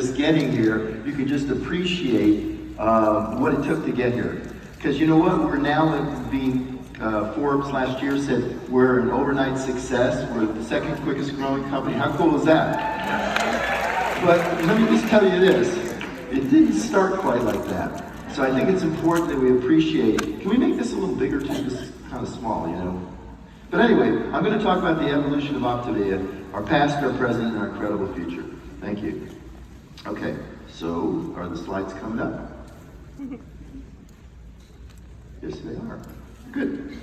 just getting here, you can just appreciate what it took to get here. Because you know what? We're now being, Forbes last year said we're an overnight success. We're the second quickest growing company. How cool is that? But let me just tell you this. It didn't start quite like that. So I think it's important that we appreciate. Can we make this a little bigger too? This is kind of small, you know? But anyway, I'm going to talk about the evolution of OPTAVIA, our past, our present, and our incredible future. Thank you. Okay, so are the slides coming up? Yes, they are. Good.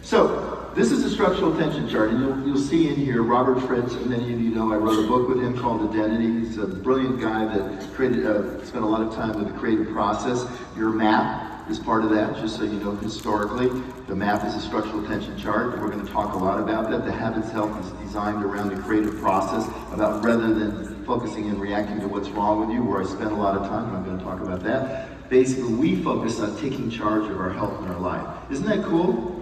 So, this is a structural tension chart, and you'll see in here Robert Fritz, and many of you know I wrote a book with him called Identity. He's a brilliant guy that spent a lot of time with the creative process. Your map is part of that, just so you know historically. The map is a structural tension chart, and we're going to talk a lot about that. The Habits Health is designed around the creative process, about rather than focusing and reacting to what's wrong with you, where I spend a lot of time, and I'm going to talk about that. Basically, we focus on taking charge of our health and our life. Isn't that cool?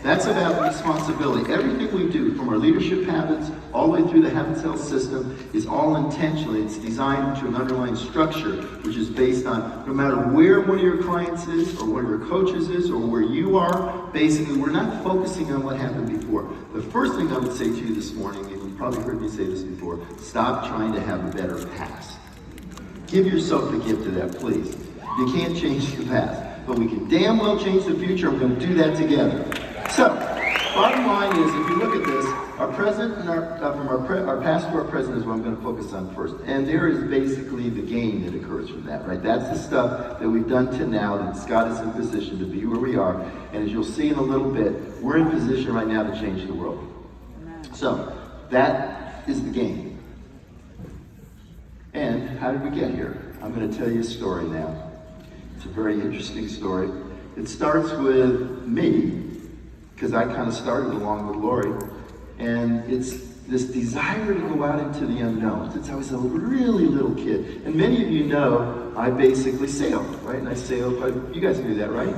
That's about responsibility. Everything we do, from our leadership habits all the way through the Habits Health system, is all intentionally. It's designed to an underlying structure, which is based on no matter where one of your clients is, or one of your coaches is, or where you are, basically, we're not focusing on what happened before. The first thing I would say to you this morning, and you've probably heard me say this before, stop trying to have a better past. Give yourself the gift of that, please. You can't change the past, but we can damn well change the future. We're going to do that together. So, bottom line is, if you look at this, our present and from our past to our present is what I'm going to focus on first. And there is basically the gain that occurs from that, right? That's the stuff that we've done to now that's got us in position to be where we are. And as you'll see in a little bit, we're in position right now to change the world. So, that is the gain. And how did we get here? I'm going to tell you a story now. It's a very interesting story. It starts with me, because I kind of started along with Lori, and it's this desire to go out into the unknown since I was a really little kid. And many of you know I basically sailed, right? And I sailed, you guys knew that, right?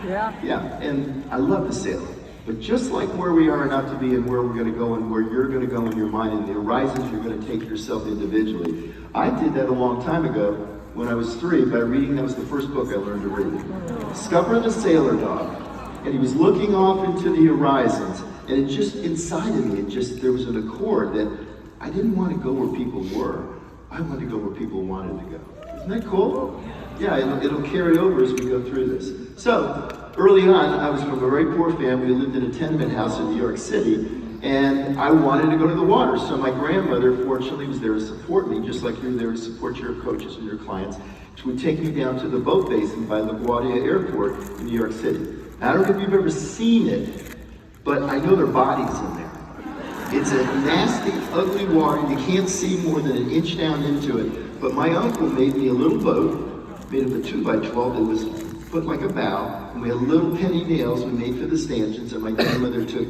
Yeah. Yeah, and I love to sail. But just like where we are not to be and where we're going to go and where you're going to go in your mind and the horizons you're going to take yourself individually, I did that a long time ago when I was 3 by reading, that was the first book I learned to read. Discover the Sailor Dog. And he was looking off into the horizons, and it just, inside of me, there was an accord that I didn't want to go where people were. I wanted to go where people wanted to go. Isn't that cool? Yeah, it'll carry over as we go through this. So, early on, I was from a very poor family. We lived in a tenement house in New York City, and I wanted to go to the water. So my grandmother, fortunately, was there to support me, just like you're there to support your coaches and your clients. She would take me down to the boat basin by LaGuardia Airport in New York City. I don't know if you've ever seen it, but I know there are bodies in there. It's a nasty, ugly water. You can't see more than an inch down into it. But my uncle made me a little boat, made of a 2x12 that was put like a bow, and we had little penny nails we made for the stanchions, and my grandmother took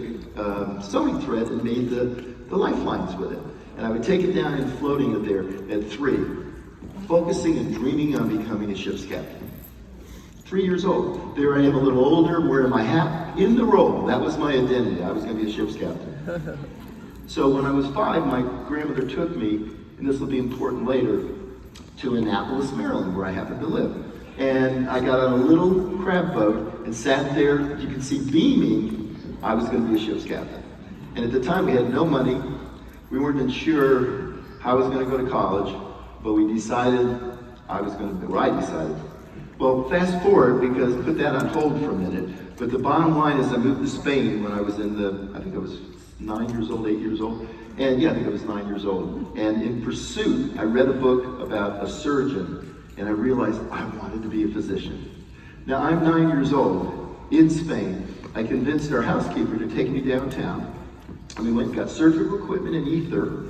sewing thread and made the lifelines with it. And I would take it down and floating it there at 3, focusing and dreaming on becoming a ship's captain. 3 years old. There I am, a little older, wearing my hat in the role. That was my identity. I was going to be a ship's captain. So when I was 5, my grandmother took me, and this will be important later, to Annapolis, Maryland, where I happen to live. And I got on a little crab boat and sat there. You can see beaming, I was going to be a ship's captain. And at the time, we had no money. We weren't even sure how I was going to go to college, but we decided I decided. Well, fast forward, because put that on hold for a minute, but the bottom line is I moved to Spain when I was I think I was 9 years old, 8 years old, and yeah, I think I was 9 years old. And in pursuit, I read a book about a surgeon, and I realized I wanted to be a physician. Now, I'm 9 years old, in Spain. I convinced our housekeeper to take me downtown, and we went and got surgical equipment and ether,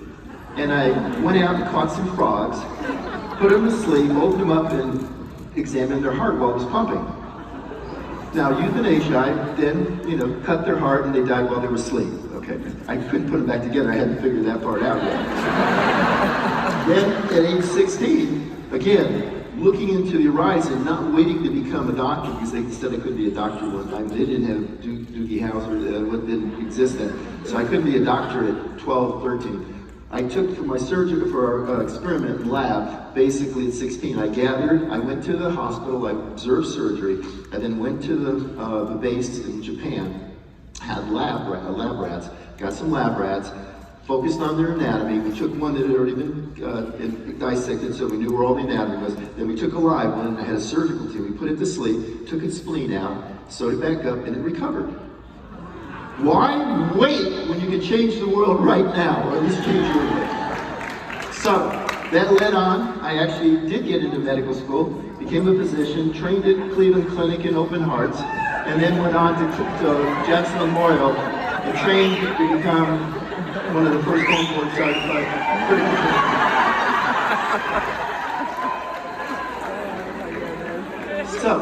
and I went out and caught some frogs, put them to sleep, opened them up, and examined their heart while it was pumping. Now, euthanasia, I then, cut their heart and they died while they were asleep. Okay, I couldn't put them back together. I hadn't figured that part out yet. Then, at age 16, again, looking into the horizon, not waiting to become a doctor, because they said I couldn't be a doctor one time. They didn't have Doogie Howser, what didn't exist then. So I couldn't be a doctor at 12, 13. I took for my surgery, for our experiment in lab, basically at 16, I went to the hospital, I observed surgery, and then went to the base in Japan, had lab rats, got some lab rats, focused on their anatomy. We took one that had already been dissected, so we knew where all the anatomy was. Then we took a live one, and I had a surgical team. We put it to sleep, took its spleen out, sewed it back up, and it recovered. Why wait when you can change the world right now, or at least change your life? So that led on. I actually did get into medical school, became a physician, trained at Cleveland Clinic in Open Hearts, and then went on to Jackson Memorial and trained to become one of the first home board certified critical care. So,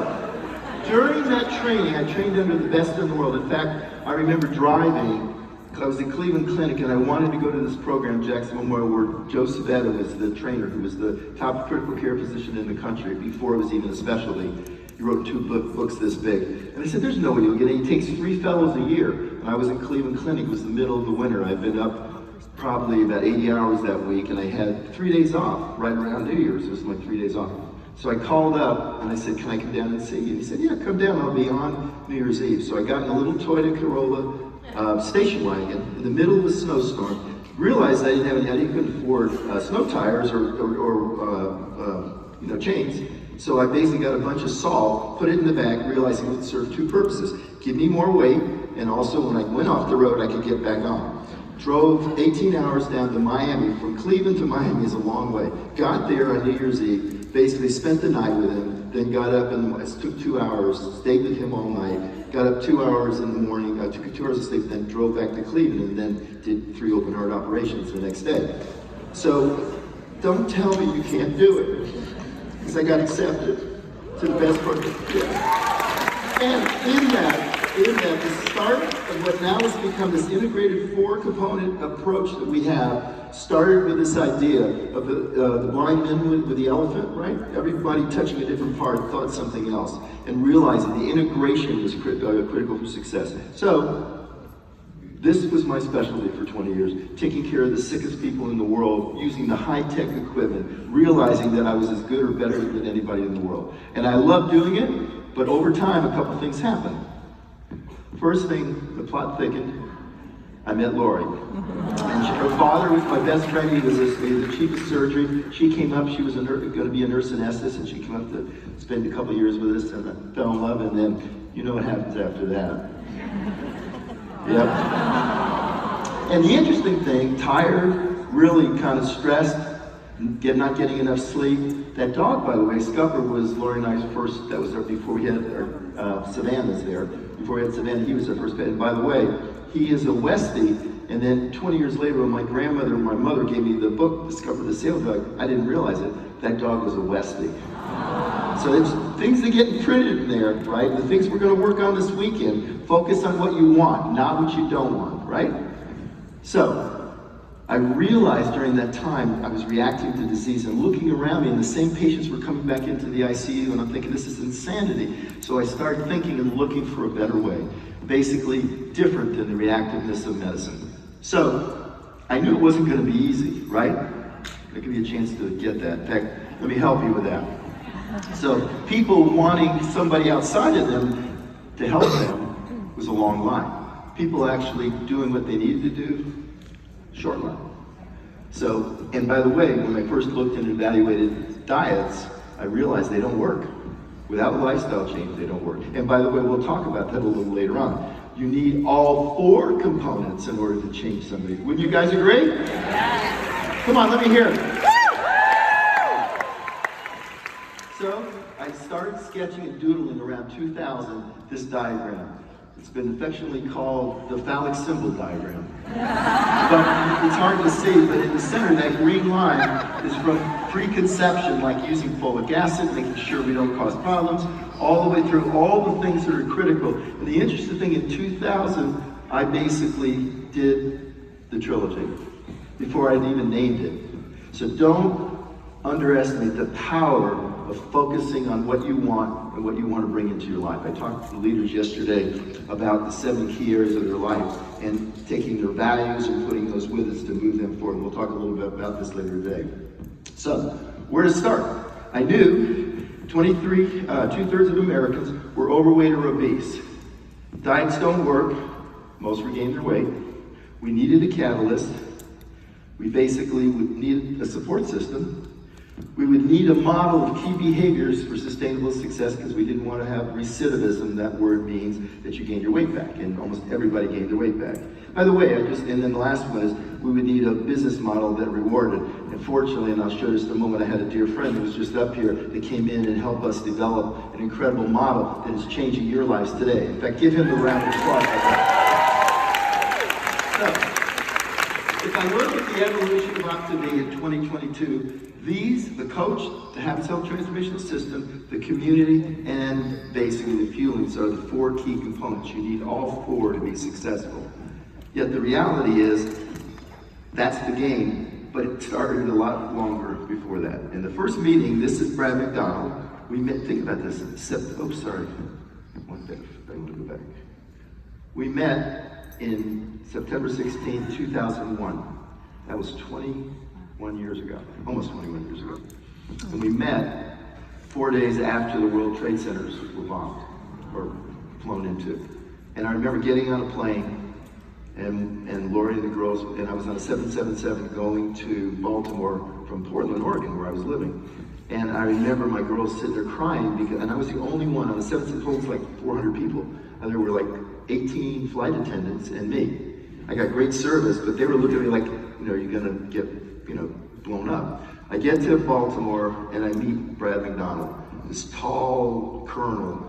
during that training, I trained under the best in the world. In fact, I remember driving, because I was at Cleveland Clinic and I wanted to go to this program, Jackson Memorial, where Joe Savetta was the trainer, who was the top critical care physician in the country before it was even a specialty. He wrote 2 books this big. And I said, there's no way you'll get it. He takes 3 fellows a year. And I was in Cleveland Clinic. It was the middle of the winter. I'd been up probably about 80 hours that week, and I had 3 days off right around New Year's. It was my 3 days off. So I called up and I said, can I come down and see you? And he said, yeah, come down, I'll be on New Year's Eve. So I got in a little Toyota Corolla station wagon in the middle of a snowstorm, realized I couldn't afford snow tires or chains. So I basically got a bunch of salt, put it in the back, realizing it would serve 2 purposes. Give me more weight, and also when I went off the road, I could get back on. Drove 18 hours down to Miami. From Cleveland to Miami is a long way. Got there on New Year's Eve, basically spent the night with him, then got up and it took 2 hours, stayed with him all night, got up 2 hours in the morning, took 2 hours of sleep, then drove back to Cleveland and then did 3 open heart operations the next day. So don't tell me you can't do it, because I got accepted to the best part of it. And in that, the start of what now has become this integrated 4-component approach that we have started with this idea of the blind men with the elephant, right? Everybody touching a different part thought something else, and realizing the integration was critical for success. So, this was my specialty for 20 years, taking care of the sickest people in the world, using the high-tech equipment, realizing that I was as good or better than anybody in the world. And I loved doing it, but over time, a couple things happened. First thing, the plot thickened. I met Lori. And her father was my best friend. He was the chief of surgery. She came up, she was going to be a nurse anesthetist, and she came up to spend a couple years with us, and I fell in love, and then you know what happens after that. Yep. And the interesting thing, tired, really kind of stressed, not getting enough sleep. That dog, by the way, Scupper, was Lori and I's first, that was before we had our Savannah's there. Before we had Savannah, he was our first pet. And by the way, he is a Westie, and then 20 years later, when my grandmother and my mother gave me the book, Discover the Sale Dog, I didn't realize it, that dog was a Westie. So there's things that get printed in there, right? The things we're gonna work on this weekend, focus on what you want, not what you don't want, right? So, I realized during that time I was reacting to disease and looking around me, and the same patients were coming back into the ICU, and I'm thinking, this is insanity. So I started thinking and looking for a better way, basically different than the reactiveness of medicine. So I knew it wasn't going to be easy, right? I'll give you a chance to get that. In fact, let me help you with that. So people wanting somebody outside of them to help them was a long line. People actually doing what they needed to do, short line. So, and by the way, when I first looked and evaluated diets, I realized they don't work. Without lifestyle change, they don't work. And by the way, we'll talk about that a little later on. You need all 4 components in order to change somebody. Wouldn't you guys agree? Yes. Come on, let me hear it. So, I started sketching and doodling around 2000 this diagram. It's been affectionately called the phallic symbol diagram. But it's hard to see, but in the center, that green line is from preconception, like using folic acid, making sure we don't cause problems, all the way through all the things that are critical. And the interesting thing, in 2000, I basically did the trilogy before I'd even named it. So don't underestimate the power of focusing on what you want and what you want to bring into your life. I talked to the leaders yesterday about the 7 key areas of their life and taking their values and putting those with us to move them forward. We'll talk a little bit about this later today. So, where to start? I knew 2/3 of Americans were overweight or obese. Diets don't work. Most regained their weight. We needed a catalyst. We basically would need a support system. We would need a model of key behaviors for sustainable success because we didn't want to have recidivism. That word means that you gain your weight back, and almost everybody gained their weight back. By the way, and then the last one is we would need a business model that rewarded. And fortunately, and I'll show you just a moment, I had a dear friend who was just up here that came in and helped us develop an incredible model that is changing your lives today. In fact, give him the round of applause. So, if I look at the evolution of OPTAVIA in 2022, the coach, the Habits Health Transformational System, the community, and basically the fuelings are the 4 key components. You need all 4 to be successful. Yet the reality is, that's the game, but it started a lot longer before that. In the first meeting, this is Brad McDonald. We met, think about this, We met in September 16, 2001. That was 21 years ago, almost 21 years ago. And we met 4 days after the World Trade Centers were bombed, or flown into. And I remember getting on a plane, and Lori and the girls, and I was on a 777 going to Baltimore from Portland, Oregon, where I was living. And I remember my girls sitting there crying, and I was the only one on the 777, holds like 400 people. And there were like 18 flight attendants and me. I got great service, but they were looking at me like, you're gonna get, blown up. I get to Baltimore and I meet Brad McDonald, this tall colonel,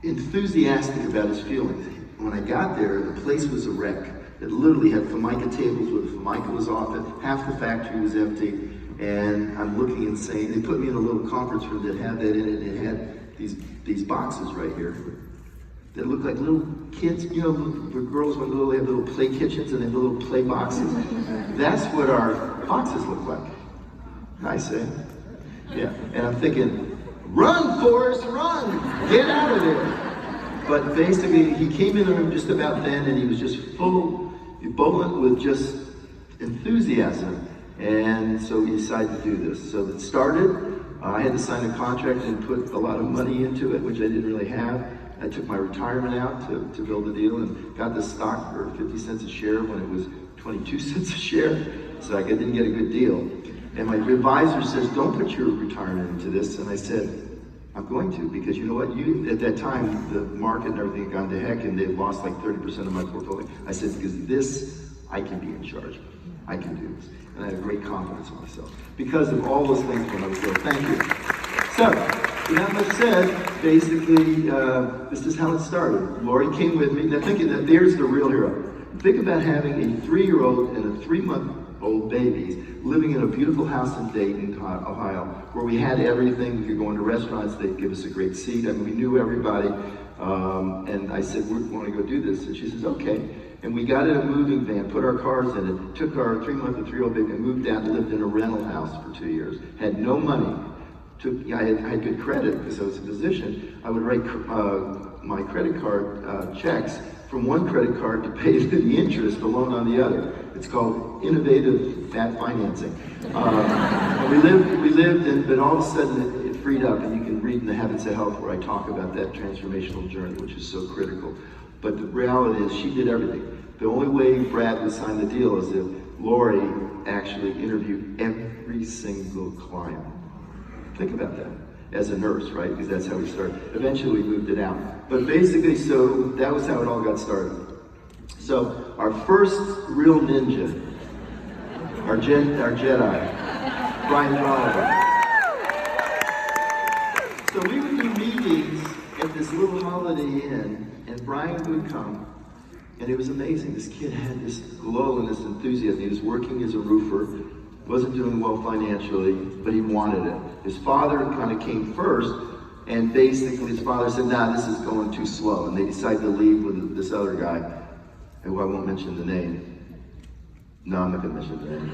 enthusiastic about his feelings. When I got there, the place was a wreck. It literally had Formica tables where the Formica was off it, half the factory was empty, and I'm looking and saying, they put me in a little conference room that had that in it, and it had these boxes right here that looked like little kids, the girls when little, they have little play kitchens and they have little play boxes. That's what our boxes look like. Nice, eh? Yeah, and I'm thinking, run, Forrest, run! Get out of there! But basically, he came in the room just about then, and he was just ebullient with just enthusiasm. And so we decided to do this. So it started. I had to sign a contract and put a lot of money into it, which I didn't really have. I took my retirement out to build the deal and got the stock for 50 cents a share when it was 22 cents a share. So I didn't get a good deal. And my advisor says, don't put your retirement into this. And I said, I'm going to, because you know what? At that time, the market and everything had gone to heck, and they lost like 30% of my portfolio. I said, because this, I can be in charge. I can do this. And I had great confidence in myself because of all those things when I was there. Thank you. So, with that much said, basically, this is how it started. Lori came with me. Now thinking that there's the real hero. Think about having a 3-year-old and a 3-month-old babies living in a beautiful house in Dayton, Ohio, where we had everything. We could go into restaurants. They'd give us a great seat. I mean, we knew everybody. And I said, we want to go do this. And she says, okay. And we got in a moving van, put our cars in it, took our 3-month and 3-year-old baby and moved out and lived in a rental house for 2 years. Had no money. I had good credit because I was a physician. I would write my credit card checks from one credit card to pay the interest, the loan on the other. It's called innovative fat financing. And we lived, and but all of a sudden it freed up, and you can read in the Habits of Health where I talk about that transformational journey, which is so critical. But the reality is she did everything. The only way Brad would sign the deal is if Lori actually interviewed every single client. Think about that as a nurse, right? Because that's how we started. Eventually we moved it out. But basically, so that was how it all got started. So our first real ninja, our Jedi, Brian Oliver. So we would do meetings at this little Holiday Inn, and Brian would come, and it was amazing. This kid had this glow and this enthusiasm. He was working as a roofer, wasn't doing well financially, but he wanted it. His father kind of came first, and basically his father said, nah, this is going too slow. And they decided to leave with this other guy, who I won't mention the name. No, I'm not going to mention the name.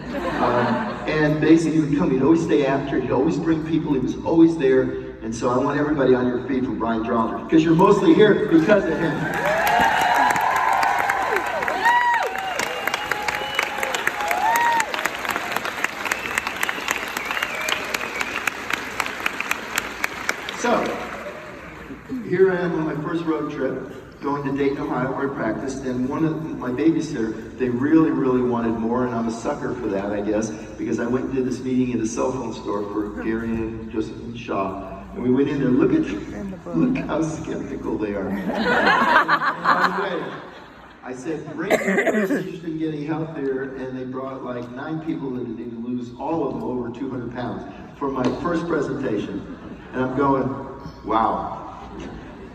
And basically, he would come, he'd always stay after, he'd always bring people, he was always there. And so I want everybody on your feet for Brian Drolner, because you're mostly here because of him. So, here I am on my first road trip, going to Dayton, Ohio, where I practiced, and one of my babysitter, they really, really wanted more, and I'm a sucker for that, I guess, because I went and did this meeting in a cell phone store for Gary and Josephine Shaw, and we went in there, look how skeptical they are. By the way, I said, bring who's interested in getting help there, and they brought like 9 people that needed to lose, all of them over 200 pounds, for my first presentation. And I'm going, wow.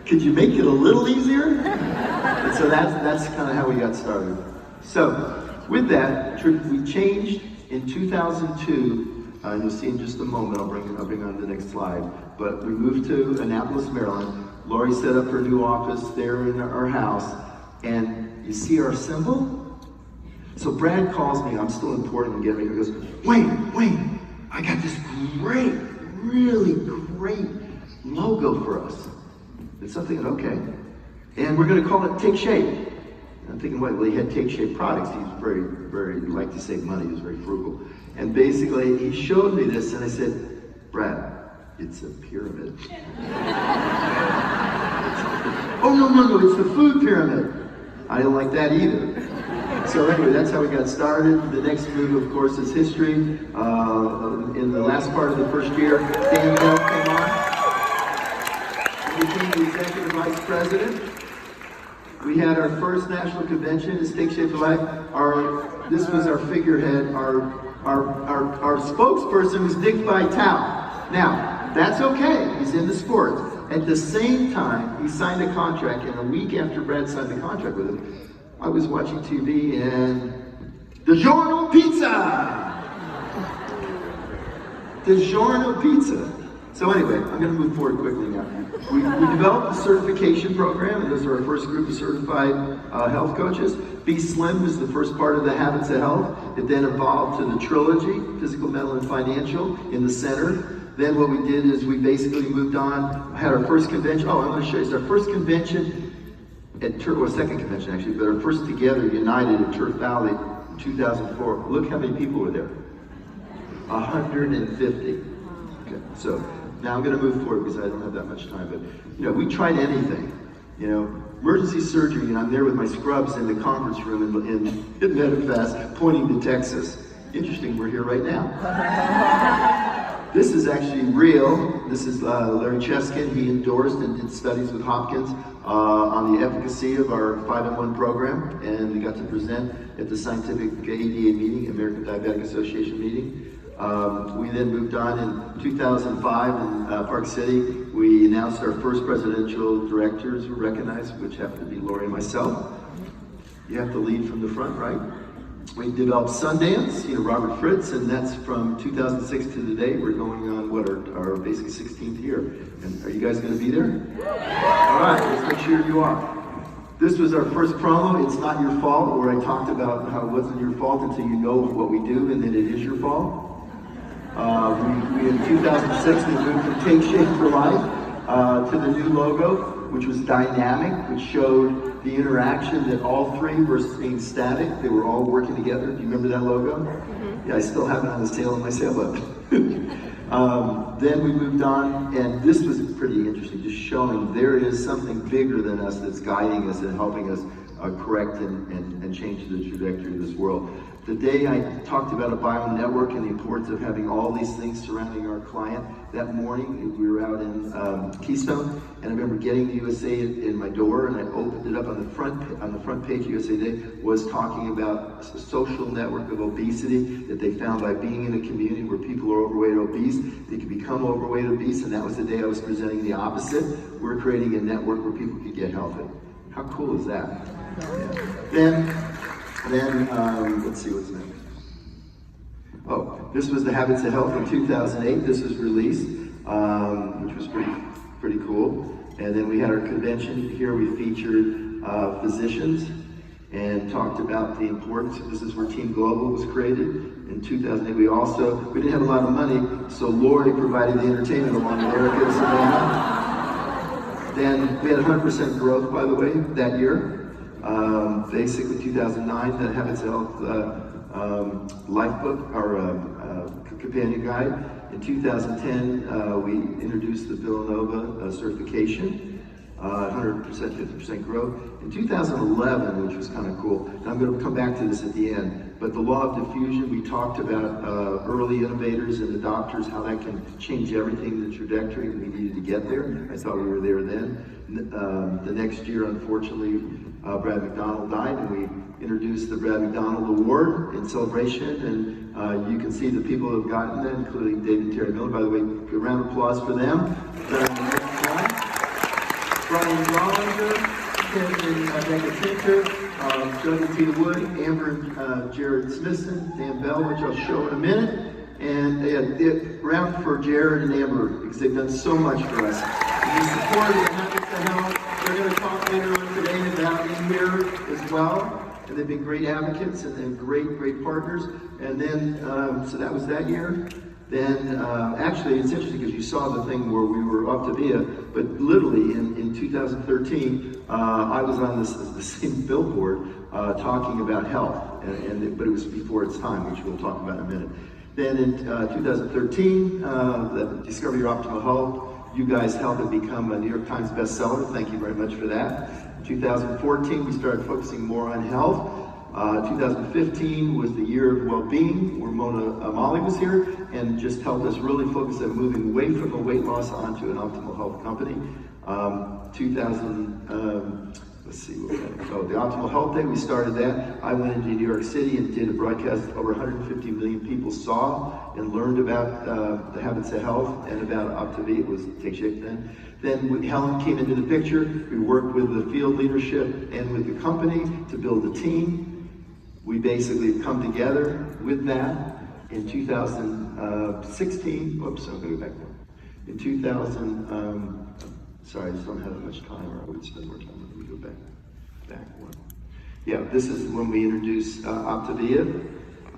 Could you make it a little easier? And so that's kind of how we got started. So with that, we changed in 2002, and you'll see in just a moment, I'll bring on the next slide, but we moved to Annapolis, Maryland. Lori set up her new office there in our house, and you see our symbol? So Brad calls me, I'm still in Portland getting ready, he goes, Wayne, I got this great, really great logo for us. And so I'm thinking, okay. And we're going to call it Take Shape. And I'm thinking, well, he had Take Shape products. He was very, he liked to save money. He was very frugal. And basically, he showed me this, and I said, Brad, it's a pyramid. Oh, no, it's the food pyramid. I don't like that either. So anyway, that's how we got started. The next move, of course, is history. In the last part of the first year, Dan Bell came on. Became the executive vice president. We had our first national convention, it's Take Shape for Life. This was our figurehead. Our spokesperson was Dick Vitale. Now, that's okay, he's in the sports. At the same time, he signed a contract, and a week after Brad signed the contract with him, I was watching TV and DiGiorno Pizza! DiGiorno Pizza. So anyway, I'm going to move forward quickly now. We developed a certification program, and those are our first group of certified health coaches. Be Slim was the first part of the Habits of Health. It then evolved to the trilogy, physical, mental, and financial, in the center. Then what we did is we basically moved on, had our first convention. Oh, I'm going to show you. It's our first convention second convention actually, but our first together, united at Turf Valley in 2004. Look how many people were there. 150. Okay, so now I'm going to move forward because I don't have that much time, but we tried anything. Emergency surgery, and I'm there with my scrubs in the conference room in Medifast, pointing to Texas. Interesting, we're here right now. This is actually real. This is Larry Cheskin. He endorsed and did studies with Hopkins on the efficacy of our 5-in-1 program, and we got to present at the scientific ADA meeting, American Diabetic Association meeting. We then moved on in 2005 in Park City. We announced our first presidential directors were recognized, which happened to be Lori and myself. You have to lead from the front, right? We developed Sundance, Robert Fritz, and that's from 2006 to today. We're going on our basically 16th year. And are you guys going to be there? All right, let's make sure you are. This was our first promo, It's Not Your Fault, where I talked about how it wasn't your fault until you know what we do, and then it is your fault. We in 2006, we moved from Take Shape for Life to the new logo, which was dynamic, which showed the interaction that all three versus being static, they were all working together. Do you remember that logo? Mm-hmm. Yeah, I still have it on the tail of my sailboat. Then we moved on, and this was pretty interesting, just showing there is something bigger than us that's guiding us and helping us correct and change the trajectory of this world. The day I talked about a bio network and the importance of having all these things surrounding our client, that morning we were out in Keystone, and I remember getting to USA in my door, and I opened it up on the front page of USA Today was talking about a social network of obesity that they found by being in a community where people are overweight or obese, they could become overweight or obese, and that was the day I was presenting the opposite. We're creating a network where people could get healthy. How cool is that? Yeah. Then let's see what's next. Oh, this was the Habits of Health in 2008. This was released, which was pretty cool. And then we had our convention here. We featured physicians and talked about the importance. This is where Team Global was created in 2008. We didn't have a lot of money, so Lori provided the entertainment along with Erica and Savannah. Then we had 100% growth, by the way, that year. Basically 2009, the Habits of Health life book, our companion guide. In 2010, we introduced the Villanova certification. 100%, 50% growth. In 2011, which was kind of cool, and I'm going to come back to this at the end, but the law of diffusion, we talked about early innovators and adopters, how that can change everything, the trajectory, and we needed to get there. I thought we were there then. The next year, unfortunately, Brad McDonald died, and we introduced the Brad McDonald Award in celebration, and you can see the people who have gotten that, including David and Terry Miller. By the way, a round of applause for them. Brian Rollinger, Ken and Becca Tinker, Doug and Peter Wood, Amber and Jared Smithson, Dan Bell, which I'll show in a minute. And round for Jared and Amber, because they've done so much for us. And the support of the Habits of Health, they're going to talk later on today about in here as well. And they've been great advocates and great partners. And then, so that was that year. Then, actually, it's interesting because you saw the thing where we were OPTAVIA, but literally in 2013, I was on the same billboard talking about health, but it was before its time, which we'll talk about in a minute. Then in 2013, the Discover Your Optimal Health, you guys helped it become a New York Times bestseller. Thank you very much for that. In 2014, we started focusing more on health. 2015 was the year of well-being, where Mona Molly was here and just helped us really focus on moving away from the weight loss onto an optimal health company. Let's see, the Optimal Health Day, we started that. I went into New York City and did a broadcast. Over 150 million people saw and learned about the Habits of Health and about OPTAVIA. It was Take Shape then. Then when Helen came into the picture, we worked with the field leadership and with the company to build a team. We basically have come together with that in 2016. Oops, I'm going to go back one. In 2000, sorry, I just don't have that much time, or I would spend more time. Let me go back one. Yeah, this is when we introduced OPTAVIA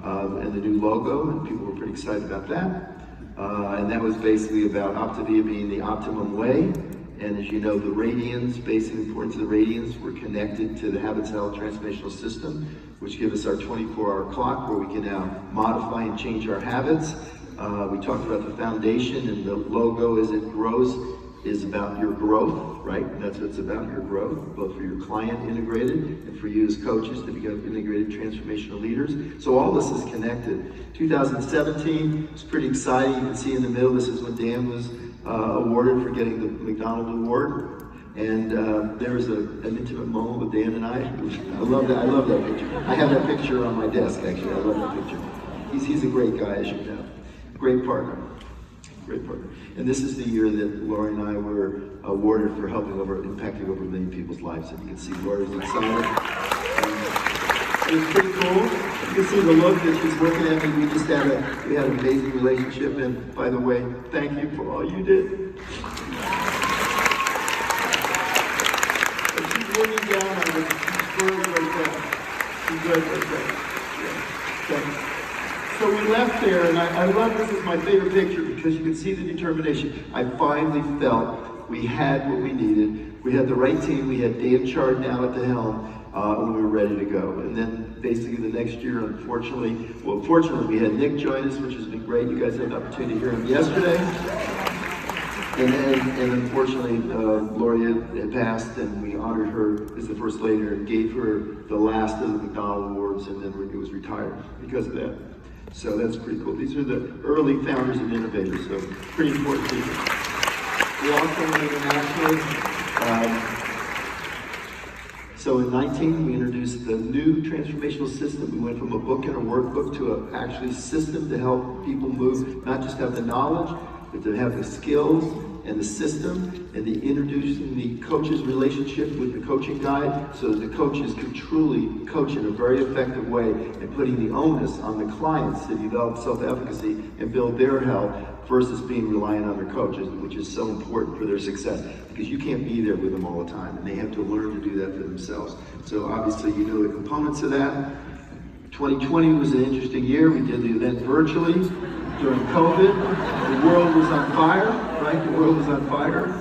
and the new logo, and people were pretty excited about that. And that was basically about OPTAVIA being the optimum way. And as you know, the radians, basic importance of the radians, were connected to the Habits of Health transformational system, which gives us our 24-hour clock where we can now modify and change our habits. We talked about the foundation, and the logo as it grows is about your growth, right? That's what it's about, your growth, both for your client integrated and for you as coaches to become integrated transformational leaders. So all this is connected. 2017 was pretty exciting. You can see in the middle, this is when Dan was awarded for getting the McDonald Award. And there was an intimate moment with Dan and I. I love that picture. I have that picture on my desk, actually. I love that picture. He's a great guy, as you know. Great partner. And this is the year that Lori and I were awarded for impacting over a million people's lives. And you can see Lori's excited. It's pretty cool. You can see the look that she's working at me. We had an amazing relationship. And by the way, thank you for all you did. And she's looking down on me. She's good right there. She's good right there. Yeah. Thanks. So we left there, and I love this is my favorite picture because you can see the determination. I finally felt we had what we needed. We had the right team. We had Dan Chard now at the helm, and we were ready to go. And then basically the next year, fortunately, we had Nick join us, which has been great. You guys had an opportunity to hear him yesterday. And unfortunately, Lori had passed, and we honored her as the First Lady and gave her the last of the McDonald Awards, and then it was retired because of that. So that's pretty cool. These are the early founders and innovators, so pretty important people. We also went internationally. So in 19, we introduced the new transformational system. We went from a book and a workbook to an actually system to help people move, not just have the knowledge, but to have the skills and the system, and the introducing the coach's relationship with the coaching guide so that the coaches can truly coach in a very effective way, and putting the onus on the clients to develop self-efficacy and build their health versus being reliant on their coaches, which is so important for their success, because you can't be there with them all the time, and they have to learn to do that for themselves. So obviously you know the components of that. 2020 was an interesting year. We did the event virtually during COVID. The world was on fire, right? The world was on fire.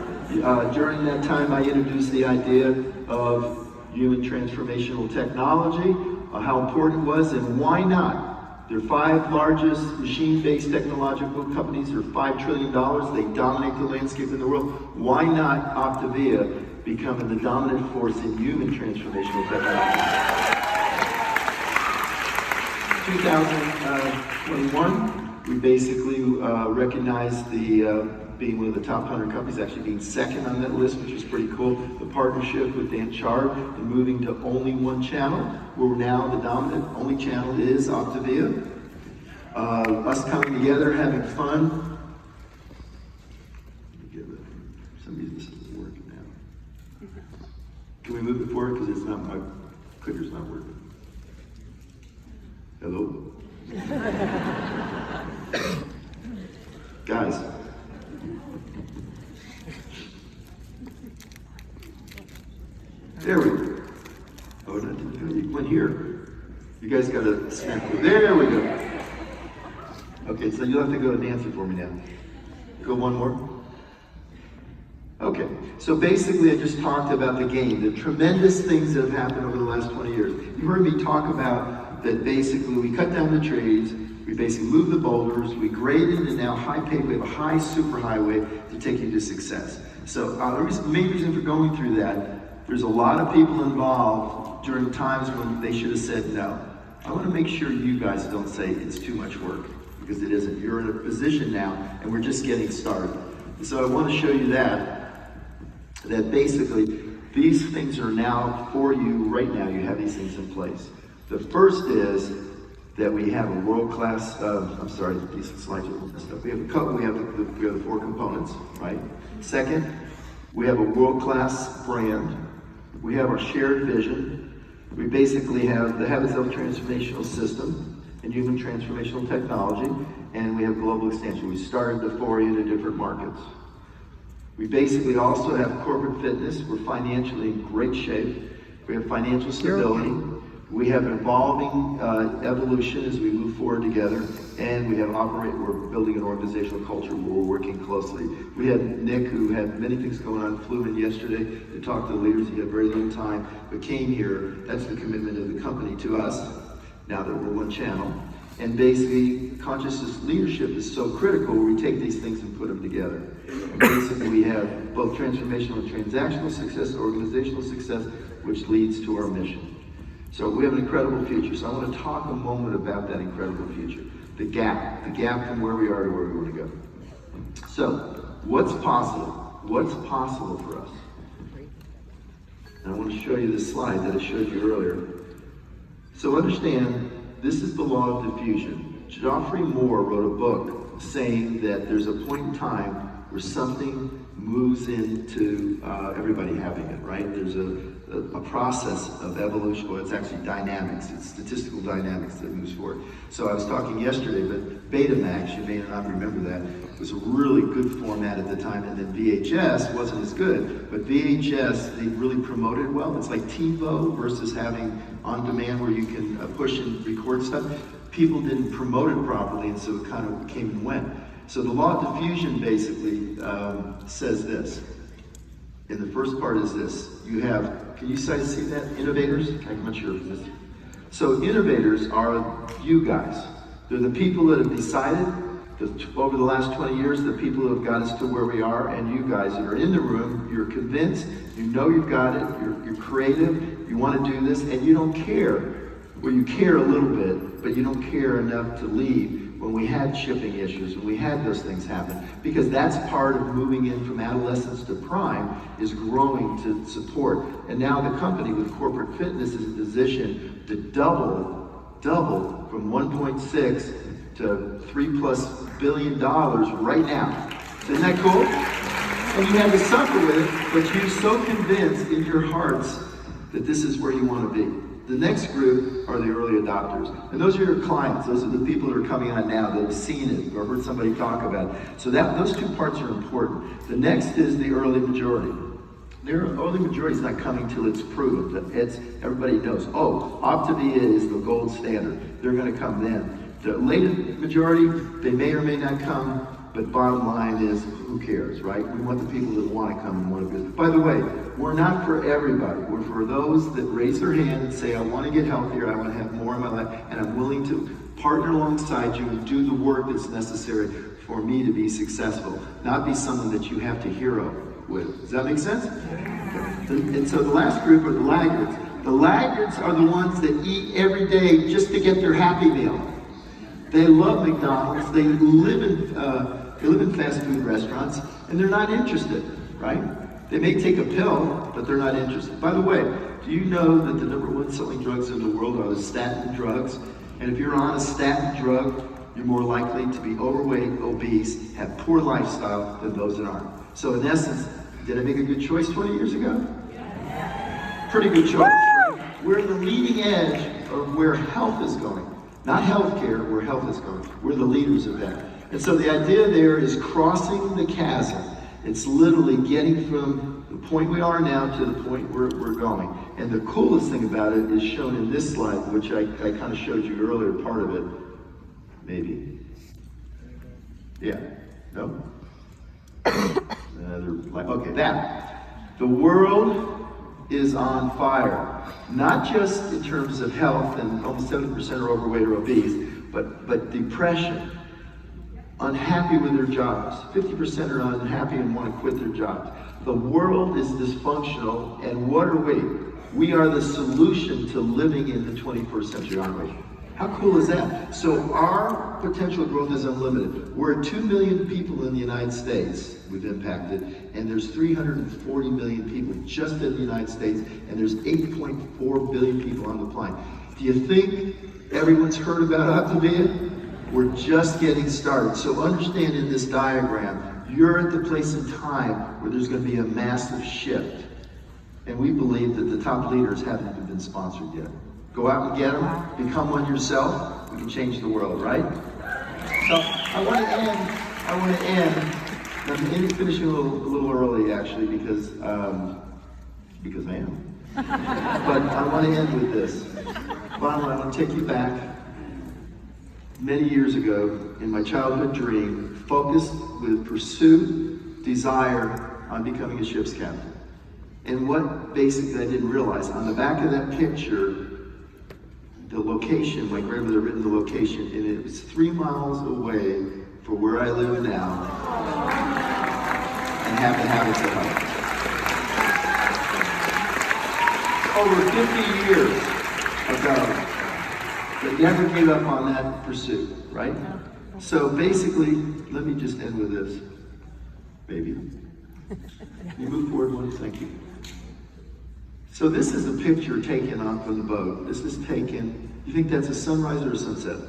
During that time, I introduced the idea of human transformational technology, how important it was, and why not? They're 5 largest machine-based technological companies. They're $5 trillion. They dominate the landscape in the world. Why not OPTAVIA becoming the dominant force in human transformational technology? 2021, we basically recognized being one of the top 100 companies, actually being second on that list, which is pretty cool. The partnership with Dan Chard and moving to only one channel, where now the dominant only channel is OPTAVIA. Us coming together, having fun. For some reason this isn't working now. Can we move it forward? Because it's not, my clicker's not working. Hello? Guys. There we go. Oh, that didn't go. You went here. You guys got to snap. There we go. Okay, so you'll have to go to Nancy for me now. Go one more. Okay, so basically I just talked about the game, the tremendous things that have happened over the last 20 years. You heard me talk about that basically we cut down the trees, we basically moved the boulders, we graded, and now high paved, we have a high superhighway to take you to success. So the main reason for going through that, there's a lot of people involved during times when they should have said no. I want to make sure you guys don't say it's too much work, because it isn't. You're in a position now, and we're just getting started. So I want to show you that basically these things are now for you right now. You have these things in place. The first is that we have a world-class, I'm sorry, these slides are messed up. We have the 4 components, right? Second, we have a world-class brand. We have our shared vision. We basically have the Habits of Transformational System and Human Transformational Technology, and we have global expansion. We started the foray into different markets. We basically also have corporate fitness. We're financially in great shape. We have financial stability. We have evolving evolution as we move forward together, and we're building an organizational culture where we're working closely. We had Nick, who had many things going on, flew in yesterday to talk to the leaders. He had very little time, but came here. That's the commitment of the company to us, now that we're one channel. And basically, consciousness leadership is so critical where we take these things and put them together. And basically, we have both transformational and transactional success, organizational success, which leads to our mission. So we have an incredible future. So I want to talk a moment about that incredible future. The gap from where we are to where we want to go. So what's possible? What's possible for us? And I want to show you this slide that I showed you earlier. So understand, this is the law of diffusion. Geoffrey Moore wrote a book saying that there's a point in time where something moves into everybody having it, right? There's a process of evolution. Well, it's actually dynamics. It's statistical dynamics that moves forward. So I was talking yesterday, but Betamax, you may not remember that, was a really good format at the time, and then VHS wasn't as good. But VHS, they really promoted well. It's like TiVo versus having on-demand where you can push and record stuff. People didn't promote it properly, and so it kind of came and went. So the law of diffusion basically says this. And the first part is this. You have, can you guys see that? Innovators? I'm not sure if this. So innovators are you guys. They're the people that have decided that over the last 20 years, the people who have got us to where we are, and you guys that are in the room, you're convinced, you know you've got it, you're creative, you want to do this, and you don't care. Well, you care a little bit, but you don't care enough to leave when we had shipping issues, when we had those things happen. Because that's part of moving in from adolescence to prime, is growing to support. And now the company with corporate fitness is in position to double from 1.6 to $3+ billion right now. Isn't that cool? And you had to suffer with it, but you're so convinced in your hearts that this is where you want to be. The next group are the early adopters. And those are your clients. Those are the people that are coming on now that have seen it or heard somebody talk about it. So those two parts are important. The next is the early majority. The early majority is not coming till it's proven. Everybody knows, oh, OPTAVIA is the gold standard. They're going to come then. The late majority, they may or may not come, but bottom line is, who cares, right? We want the people that want to come and want to visit. By the way, we're not for everybody. We're for those that raise their hand and say, I want to get healthier, I want to have more in my life, and I'm willing to partner alongside you and do the work that's necessary for me to be successful, not be someone that you have to hero with. Does that make sense? And so the last group are the laggards. The laggards are the ones that eat every day just to get their Happy Meal. They love McDonald's. They live in fast food restaurants, and they're not interested, right? They may take a pill, but they're not interested. By the way, do you know that the #1 selling drugs in the world are the statin drugs? And if you're on a statin drug, you're more likely to be overweight, obese, have poor lifestyle than those that aren't. So in essence, did I make a good choice 20 years ago? Pretty good choice, right? We're the leading edge of where health is going. Not healthcare, where health is going. We're the leaders of that. And so the idea there is crossing the chasm. It's literally getting from the point we are now to the point where we're going. And the coolest thing about it is shown in this slide, which I kind of showed you earlier, part of it. Maybe. Yeah. No? Okay, that. The world is on fire. Not just in terms of health, and almost 70% are overweight or obese, but depression, unhappy with their jobs. 50% are unhappy and want to quit their jobs. The world is dysfunctional, and what are we? We are the solution to living in the 21st century, aren't we? How cool is that? So our potential growth is unlimited. We're at 2 million people in the United States we've impacted, and there's 340 million people just in the United States, and there's 8.4 billion people on the planet. Do you think everyone's heard about OPTAVIA? We're just getting started. So understand in this diagram, you're at the place in time where there's going to be a massive shift. And we believe that the top leaders haven't even been sponsored yet. Go out and get them, become one yourself, we can change the world, right? So I want to end, I'm finishing a little early actually because I am. But I want to end with this. Bottom line, I want to take you back many years ago in my childhood dream, focused with pursuit, desire on becoming a ship's captain. And what basically I didn't realize, on the back of that picture, the location, my grandmother written the location, and it was 3 miles away from where I live now, and have the habits of health. Over 50 years ago, but never gave up on that pursuit, right? So basically, let me just end with this. Baby. You move forward one, thank you. So this is a picture taken off of the boat. This is taken, you think that's a sunrise or a sunset?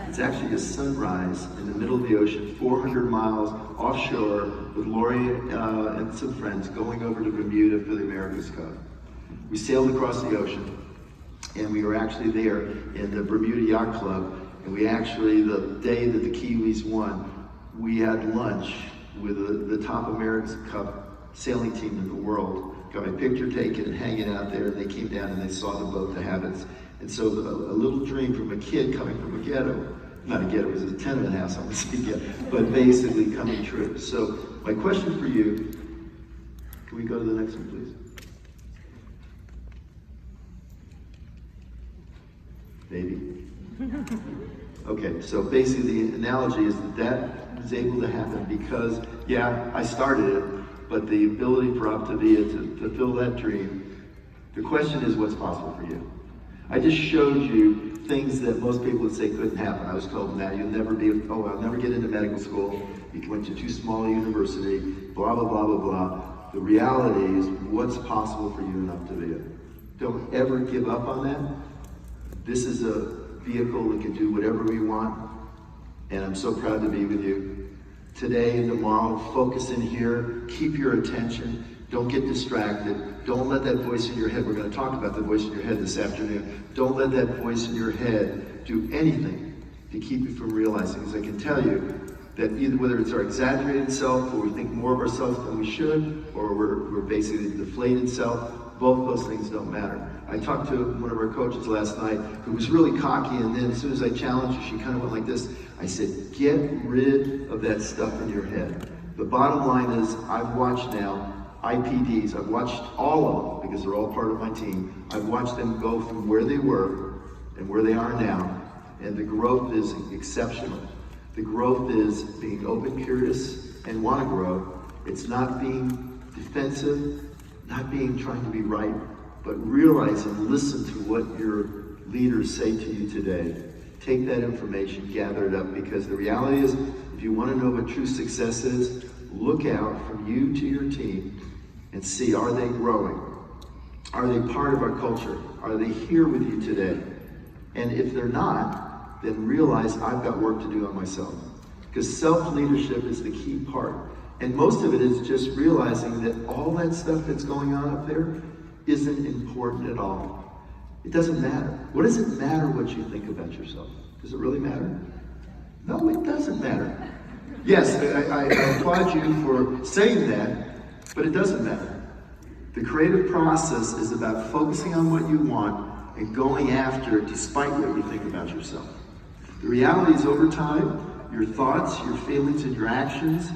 It's actually a sunrise in the middle of the ocean, 400 miles offshore with Lori and some friends going over to Bermuda for the America's Cup. We sailed across the ocean, and we were actually there in the Bermuda Yacht Club, and we actually, the day that the Kiwis won, we had lunch with the top America's Cup sailing team in the world. Got my picture taken and hanging out there, and they came down and they saw the boat, the habits. And so a little dream from a kid coming from a ghetto, not a ghetto, it was a tenement house, I would say ghetto, but basically coming true. So my question for you, can we go to the next one, please? Baby. Okay, so basically the analogy is that was able to happen because, yeah, I started it, but the ability for OPTAVIA to fulfill that dream, the question is what's possible for you? I just showed you things that most people would say couldn't happen. I was told, now you'll never be, I'll never get into medical school, you went to too small a university, blah, blah, blah, blah, blah. The reality is what's possible for you in OPTAVIA. Don't ever give up on that. This is a vehicle that can do whatever we want, and I'm so proud to be with you. Today and tomorrow, focus in here, keep your attention. Don't get distracted. Don't let that voice in your head, we're going to talk about the voice in your head this afternoon. Don't let that voice in your head do anything to keep you from realizing, because I can tell you that either whether it's our exaggerated self, or we think more of ourselves than we should, or we're basically deflated self, both those things don't matter. I talked to one of our coaches last night who was really cocky, and then as soon as I challenged her, she kind of went like this. I said, get rid of that stuff in your head. The bottom line is, I've watched now IPDs, I've watched all of them because they're all part of my team. I've watched them go from where they were and where they are now, and the growth is exceptional. The growth is being open, curious, and want to grow. It's not being defensive, not being trying to be right, but realize and listen to what your leaders say to you today. Take that information, gather it up, because the reality is, if you want to know what true success is, look out from you to your team and see, are they growing? Are they part of our culture? Are they here with you today? And if they're not, then realize I've got work to do on myself. Because self-leadership is the key part. And most of it is just realizing that all that stuff that's going on up there isn't important at all. It doesn't matter. What does it matter what you think about yourself? Does it really matter? No, it doesn't matter. Yes, I applaud you for saying that, but it doesn't matter. The creative process is about focusing on what you want and going after it despite what you think about yourself. The reality is, over time, your thoughts, your feelings, and your actions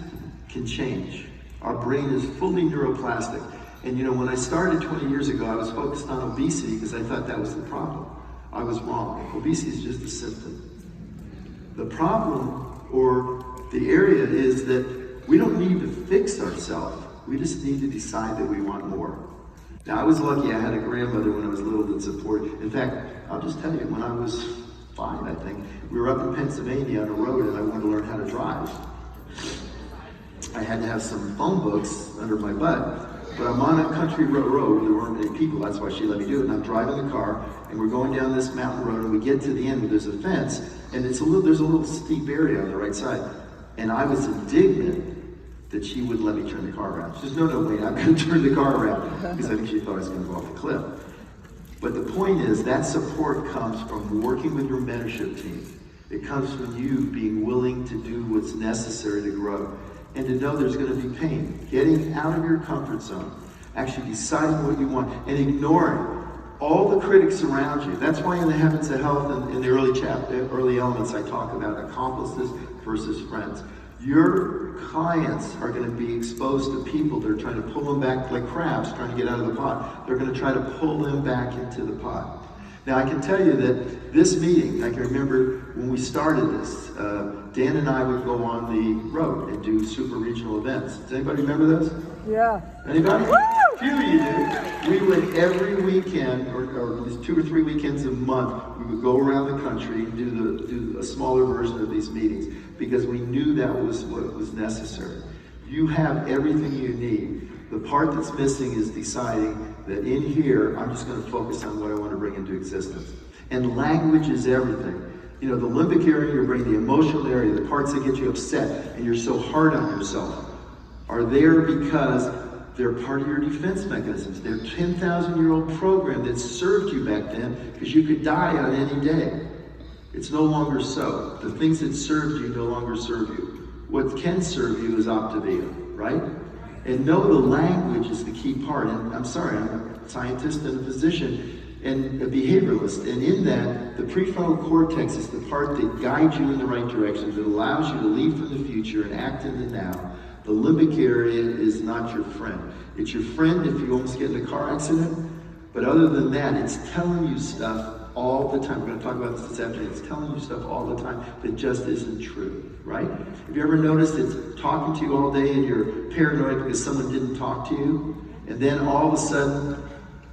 can change. Our brain is fully neuroplastic. And you know, when I started 20 years ago, I was focused on obesity because I thought that was the problem. I was wrong. Obesity is just a symptom. The problem, or the area, is that we don't need to fix ourselves. We just need to decide that we want more. Now, I was lucky. I had a grandmother when I was little that supported. In fact, I'll just tell you, when I was 5, I think, we were up in Pennsylvania on a road, and I wanted to learn how to drive. I had to have some phone books under my butt, but I'm on a country road. There weren't many people. That's why she let me do it. And I'm driving the car, and we're going down this mountain road, and we get to the end where there's a fence, and there's a little steep area on the right side. And I was indignant that she wouldn't let me turn the car around. She says, no, wait, I'm going to turn the car around, because I think she thought I was going to go off the cliff. But the point is, that support comes from working with your mentorship team. It comes from you being willing to do what's necessary to grow, and to know there's going to be pain. Getting out of your comfort zone, actually deciding what you want, and ignoring all the critics around you. That's why in the Habits of Health, in the early elements, I talk about accomplices versus friends. Your clients are going to be exposed to people that are trying to pull them back like crabs trying to get out of the pot. They're going to try to pull them back into the pot. Now, I can tell you that this meeting, I can remember when we started this, Dan and I would go on the road and do super regional events. Does anybody remember those? Yeah. Anybody? A few of you do. We would every weekend, or at least 2 or 3 weekends a month, we would go around the country and do a smaller version of these meetings, because we knew that was what was necessary. You have everything you need. The part that's missing is deciding that in here, I'm just going to focus on what I want to bring into existence. And language is everything. You know, the limbic area of your brain, the emotional area, the parts that get you upset and you're so hard on yourself, are there because they're part of your defense mechanisms. They're a 10,000-year-old program that served you back then because you could die on any day. It's no longer so. The things that served you no longer serve you. What can serve you is OPTAVIA, right? And know the language is the key part. And I'm sorry, I'm a scientist and a physician and a behavioralist. And in that, the prefrontal cortex is the part that guides you in the right direction, that allows you to lead from the future and act in the now. The limbic area is not your friend. It's your friend if you almost get in a car accident. But other than that, it's telling you stuff all the time. We're going to talk about this afternoon. It's telling you stuff all the time that just isn't true, right? Have you ever noticed it's talking to you all day and you're paranoid because someone didn't talk to you? And then all of a sudden,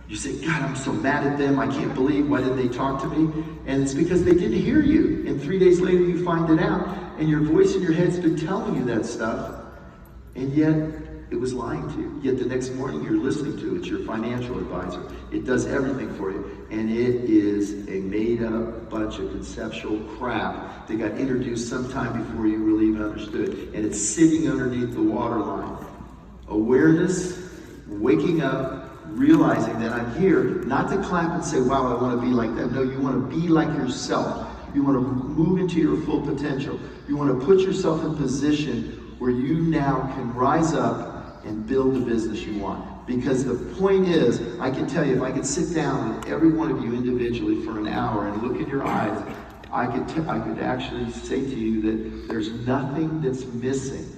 you say, God, I'm so mad at them. I can't believe, why didn't they talk to me? And it's because they didn't hear you. And 3 days later, you find it out. And your voice in your head's been telling you that stuff. And yet, it was lying to you. Yet the next morning, you're listening to it. It's your financial advisor. It does everything for you. And it is a made-up bunch of conceptual crap that got introduced sometime before you really even understood. And it's sitting underneath the waterline. Awareness waking up, realizing that I'm here, not to clap and say, wow, I want to be like them. No, you want to be like yourself. You want to move into your full potential. You want to put yourself in position where you now can rise up and build the business you want. Because the point is, I can tell you, if I could sit down with every one of you individually for an hour and look in your eyes, I could actually say to you that there's nothing that's missing.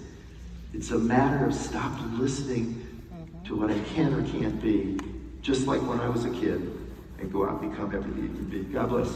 It's a matter of stop listening to what I can or can't be, just like when I was a kid, and go out and become everything you can be. God bless.